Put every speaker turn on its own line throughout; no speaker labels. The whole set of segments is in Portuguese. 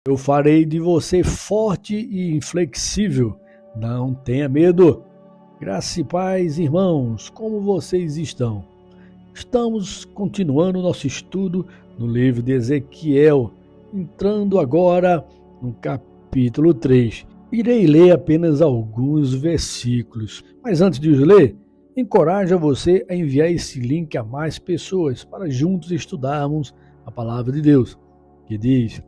Eu farei de você forte e inflexível. Não tenha medo. Graça e paz, irmãos, como vocês estão? Estamos continuando nosso estudo no livro de Ezequiel, entrando agora no capítulo 3. Irei ler apenas alguns versículos, mas antes de os ler, encorajo você a enviar esse link a mais pessoas para juntos estudarmos a palavra de Deus, que diz: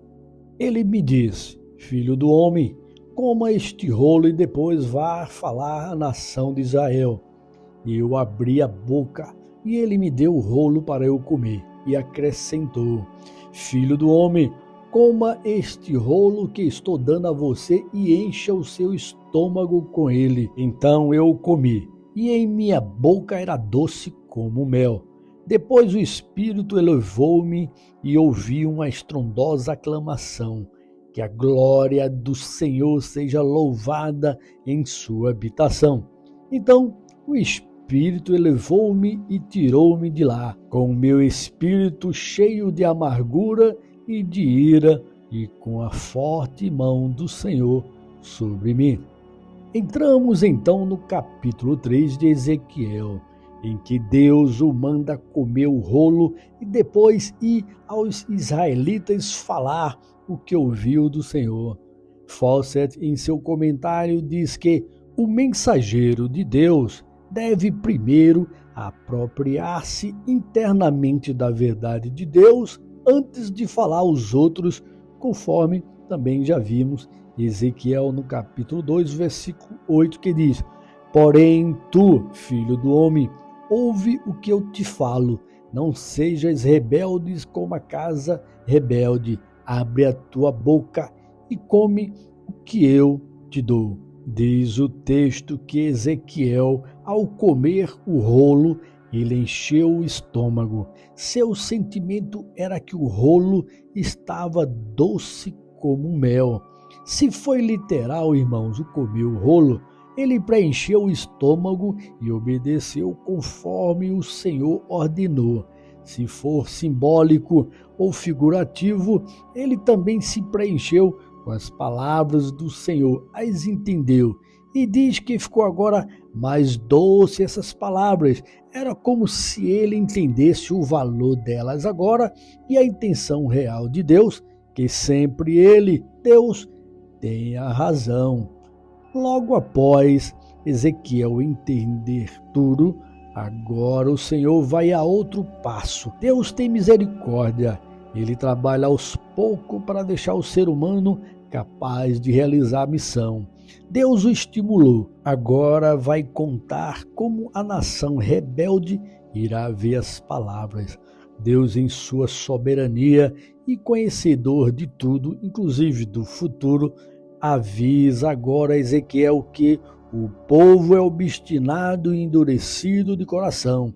Ele me disse, filho do homem, coma este rolo e depois vá falar à nação de Israel. E eu abri a boca, e ele me deu o rolo para eu comer, e acrescentou: Filho do homem, coma este rolo que estou dando a você e encha o seu estômago com ele. Então eu comi, e em minha boca era doce como mel. Depois o Espírito elevou-me e ouvi uma estrondosa aclamação: que a glória do Senhor seja louvada em sua habitação. Então o Espírito elevou-me e tirou-me de lá, com o meu espírito cheio de amargura e de ira, e com a forte mão do Senhor sobre mim. Entramos então no capítulo 3 de Ezequiel, em que Deus o manda comer o rolo e depois ir aos israelitas falar o que ouviu do Senhor. Fawcett, em seu comentário, diz que o mensageiro de Deus deve primeiro apropriar-se internamente da verdade de Deus antes de falar aos outros, conforme também já vimos Ezequiel no capítulo 2, versículo 8, que diz: Porém tu, filho do homem, ouve o que eu te falo, não sejas rebeldes como a casa rebelde, abre a tua boca e come o que eu te dou. Diz o texto que Ezequiel, ao comer o rolo, ele encheu o estômago. Seu sentimento era que o rolo estava doce como mel. Se foi literal, irmãos, o comer o rolo, ele preencheu o estômago e obedeceu conforme o Senhor ordenou. Se for simbólico ou figurativo, ele também se preencheu com as palavras do Senhor, as entendeu. E diz que ficou agora mais doce essas palavras. Era como se ele entendesse o valor delas agora e a intenção real de Deus, que sempre ele, Deus, tem a razão. Logo após Ezequiel entender tudo, agora o Senhor vai a outro passo. Deus tem misericórdia. Ele trabalha aos poucos para deixar o ser humano capaz de realizar a missão. Deus o estimulou. Agora vai contar como a nação rebelde irá ver as palavras. Deus, em sua soberania e conhecedor de tudo, inclusive do futuro, avisa agora a Ezequiel que o povo é obstinado e endurecido de coração.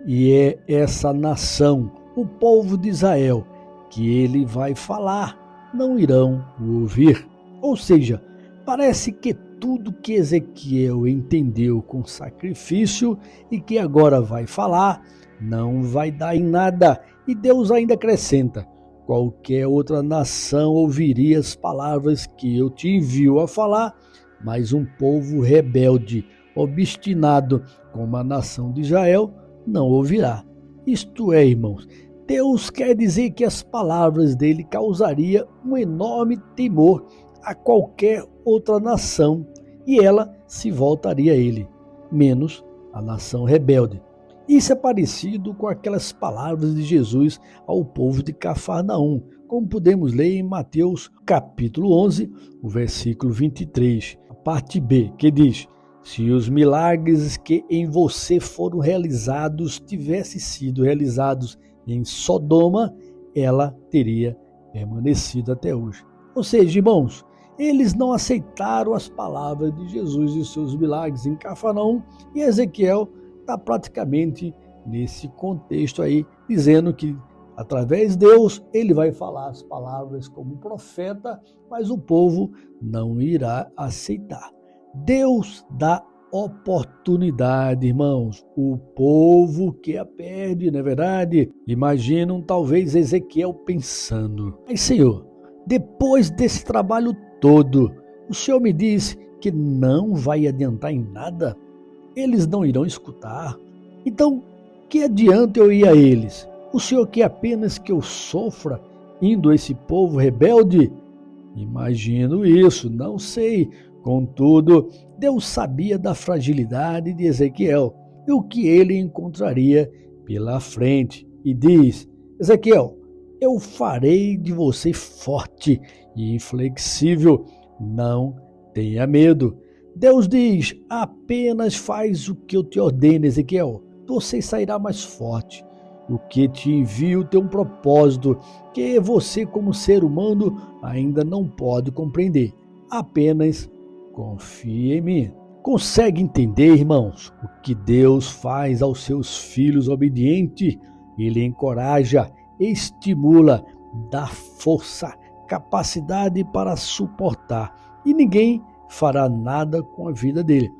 E é essa nação, o povo de Israel, que ele vai falar, não irão o ouvir. Ou seja, parece que tudo que Ezequiel entendeu com sacrifício e que agora vai falar, não vai dar em nada. E Deus ainda acrescenta: qualquer outra nação ouviria as palavras que eu te envio a falar, mas um povo rebelde, obstinado como a nação de Israel, não ouvirá. Isto é, irmãos, Deus quer dizer que as palavras dele causariam um enorme temor a qualquer outra nação e ela se voltaria a ele, menos a nação rebelde. Isso é parecido com aquelas palavras de Jesus ao povo de Cafarnaum, como podemos ler em Mateus capítulo 11, o versículo 23, a parte B, que diz: Se os milagres que em você foram realizados tivessem sido realizados em Sodoma, ela teria permanecido até hoje. Ou seja, irmãos, eles não aceitaram as palavras de Jesus e seus milagres em Cafarnaum, e Ezequiel está praticamente nesse contexto aí, dizendo que através de Deus ele vai falar as palavras como profeta, mas o povo não irá aceitar. Deus dá oportunidade, irmãos. O povo que a perde, não é verdade? Imaginam talvez Ezequiel pensando: mas Senhor, Depois desse trabalho todo, o Senhor me diz que não vai adiantar em nada? Eles não irão escutar. Então, que adianta eu ir a eles? O Senhor quer apenas que eu sofra indo a esse povo rebelde? Imagino isso, não sei. Contudo, Deus sabia da fragilidade de Ezequiel e o que ele encontraria pela frente. E diz: Ezequiel, eu farei de você forte e inflexível. Não tenha medo. Deus diz: apenas faz o que eu te ordeno, Ezequiel. Você sairá mais forte. O que te envio tem um propósito que você, como ser humano, ainda não pode compreender. Apenas confie em mim. Consegue entender, irmãos, o que Deus faz aos seus filhos obedientes? Ele encoraja, estimula, dá força, capacidade para suportar. E ninguém fará nada com a vida dele,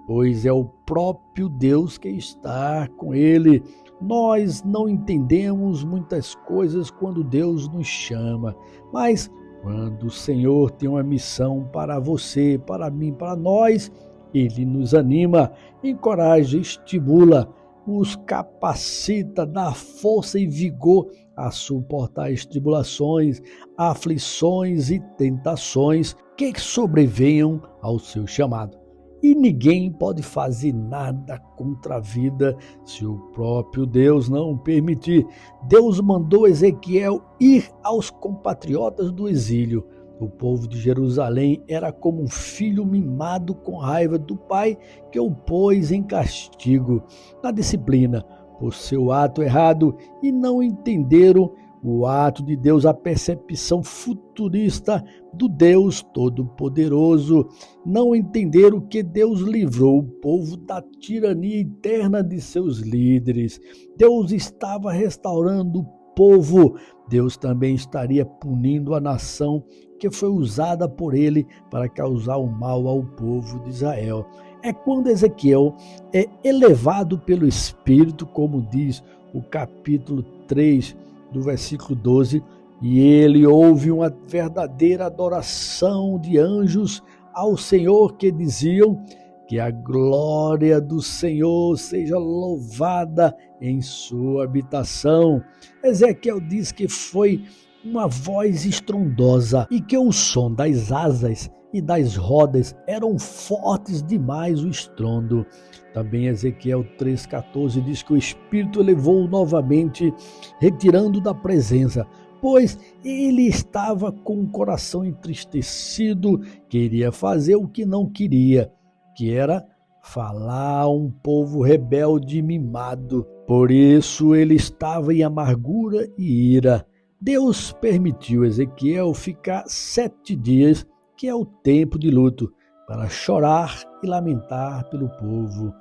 pois é o próprio Deus que está com ele. Nós não entendemos muitas coisas quando Deus nos chama, mas quando o Senhor tem uma missão para você, para mim, para nós, Ele nos anima, encoraja, estimula, nos capacita, dá força e vigor a suportar as tribulações, aflições e tentações que sobrevenham ao seu chamado. E ninguém pode fazer nada contra a vida se o próprio Deus não permitir. Deus mandou Ezequiel ir aos compatriotas do exílio. O povo de Jerusalém era como um filho mimado com raiva do pai que o pôs em castigo, na disciplina, por seu ato errado, e não entenderam o ato de Deus, a percepção futurista do Deus Todo-Poderoso. Não entenderam que Deus livrou o povo da tirania eterna de seus líderes. Deus estava restaurando o povo. Deus também estaria punindo a nação que foi usada por ele para causar o mal ao povo de Israel. É quando Ezequiel é elevado pelo Espírito, como diz o capítulo 3, do versículo 12, e ele ouve uma verdadeira adoração de anjos ao Senhor que diziam: que a glória do Senhor seja louvada em sua habitação. Ezequiel diz que foi uma voz estrondosa e que o som das asas e das rodas eram fortes demais o estrondo. Também Ezequiel 3,14 diz que o Espírito levou-o novamente, retirando da presença, pois ele estava com o coração entristecido, queria fazer o que não queria, que era falar a um povo rebelde e mimado. Por isso ele estava em amargura e ira. Deus permitiu Ezequiel ficar 7 dias, que é o tempo de luto, para chorar e lamentar pelo povo.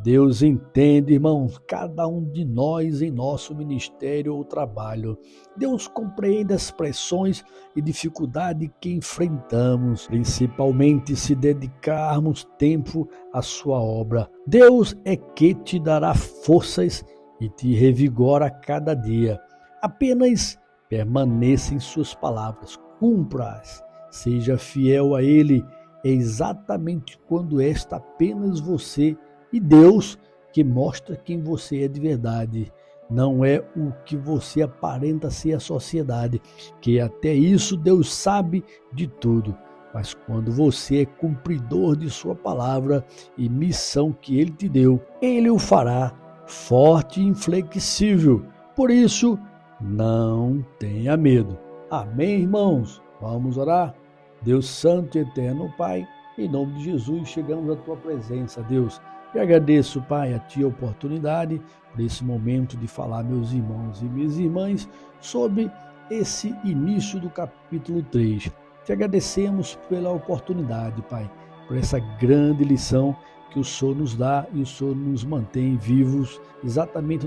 Deus entende, irmãos, cada um de nós em nosso ministério ou trabalho. Deus compreende as pressões e dificuldades que enfrentamos, principalmente se dedicarmos tempo à sua obra. Deus é que te dará forças e te revigora a cada dia. Apenas permaneça em suas palavras, cumpra-as, seja fiel a Ele. É exatamente quando esta apenas você e Deus que mostra quem você é de verdade. Não é o que você aparenta ser a sociedade, que até isso Deus sabe de tudo. Mas quando você é cumpridor de sua palavra e missão que Ele te deu, Ele o fará forte e inflexível. Por isso, não tenha medo. Amém, irmãos? Vamos orar? Deus Santo e Eterno Pai, em nome de Jesus, chegamos à Tua presença, Deus. E agradeço, Pai, a Ti a oportunidade por esse momento de falar, meus irmãos e minhas irmãs, sobre esse início do capítulo 3. Te agradecemos pela oportunidade, Pai, por essa grande lição que o Senhor nos dá e o Senhor nos mantém vivos. Exatamente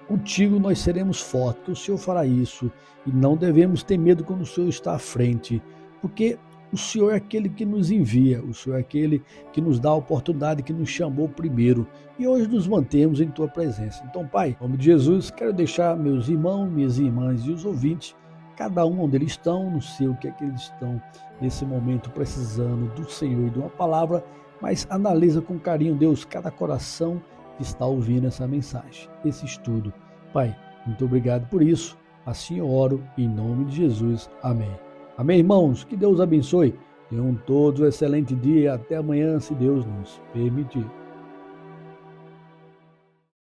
contigo nós seremos fortes, que o Senhor fará isso. E não devemos ter medo quando o Senhor está à frente, porque o Senhor é aquele que nos envia, o Senhor é aquele que nos dá a oportunidade, que nos chamou primeiro. E hoje nos mantemos em Tua presença. Então, Pai, em nome de Jesus, quero deixar meus irmãos, minhas irmãs e os ouvintes cada um onde eles estão, não sei o que é que eles estão nesse momento precisando do Senhor e de uma palavra, mas analisa com carinho, Deus, cada coração que está ouvindo essa mensagem, esse estudo. Pai, muito obrigado por isso. Assim eu oro em nome de Jesus. Amém. Amém, irmãos? Que Deus abençoe. Tenham todos um excelente dia e até amanhã, se Deus nos permitir.